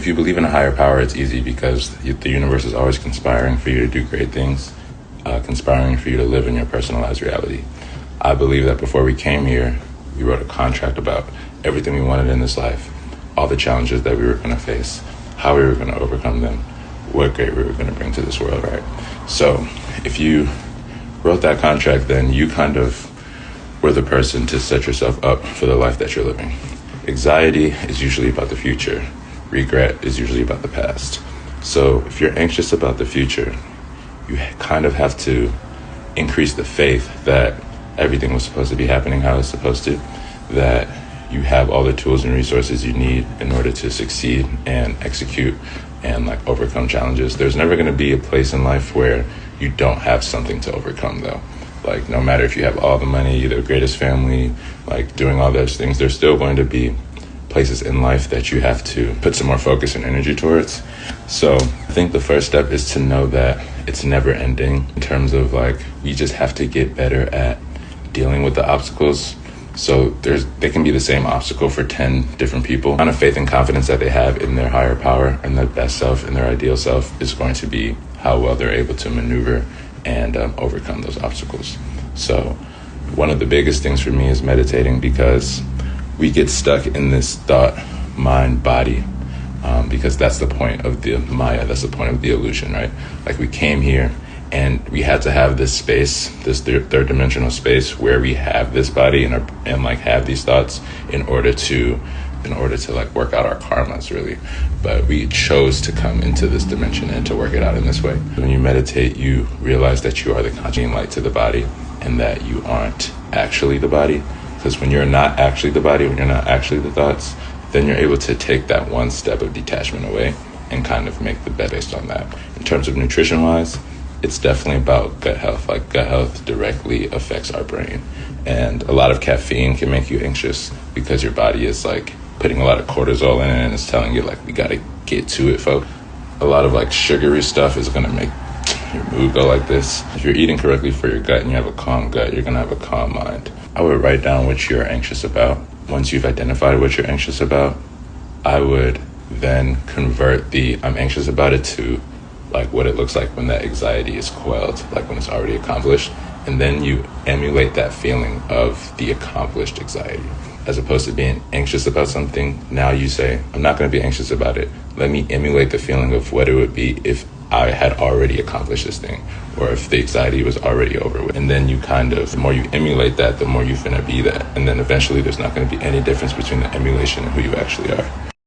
If you believe in a higher power, it's easy because the universe is always conspiring for you to do great things, conspiring for you to live in your personalized reality. I believe that before we came here, we wrote a contract about everything we wanted in this life, all the challenges that we were going to face, how we were going to overcome them, what great we were going to bring to this world, right? So if you wrote that contract, then you kind of were the person to set yourself up for the life that you're living. Anxiety is usually about the future. Regret is usually about the past. So if you're anxious about the future, you kind of have to increase the faith that everything was supposed to be happening how it's supposed to, that you have all the tools and resources you need in order to succeed and execute and overcome challenges. There's never going to be a place in life where you don't have something to overcome though. No matter if you have all the money, the greatest family, doing all those things, there's still going to be places in life that you have to put some more focus and energy towards. So I think the first step is to know that it's never ending in terms of we just have to get better at dealing with the obstacles. So they can be the same obstacle for 10 different people. The amount of faith and confidence that they have in their higher power and their best self and their ideal self is going to be how well they're able to maneuver and overcome those obstacles. So one of the biggest things for me is meditating, because we get stuck in this thought, mind, body, because that's the point of the Maya, that's the point of the illusion, right? We came here and we had to have this space, this third dimensional space where we have this body and have these thoughts in order to work out our karmas, really. But we chose to come into this dimension and to work it out in this way. When you meditate, you realize that you are the conscious light to the body and that you aren't actually the body. Because when you're not actually the body, when you're not actually the thoughts, then you're able to take that one step of detachment away and kind of make the best based on that. In terms of nutrition-wise, it's definitely about gut health. Gut health directly affects our brain. And a lot of caffeine can make you anxious because your body is putting a lot of cortisol in it and it's telling you we got to get to it, folks. A lot of sugary stuff is going to make your mood go like this. If you're eating correctly for your gut and you have a calm gut, you're going to have a calm mind. I would write down what you're anxious about. Once you've identified what you're anxious about, I would then convert the I'm anxious about it to what it looks like when that anxiety is quelled, when it's already accomplished. And then you emulate that feeling of the accomplished anxiety. As opposed to being anxious about something, now you say, I'm not going to be anxious about it. Let me emulate the feeling of what it would be if I had already accomplished this thing, or if the anxiety was already over with. And then you the more you emulate that, the more you're finna be that. And then eventually there's not going to be any difference between the emulation and who you actually are.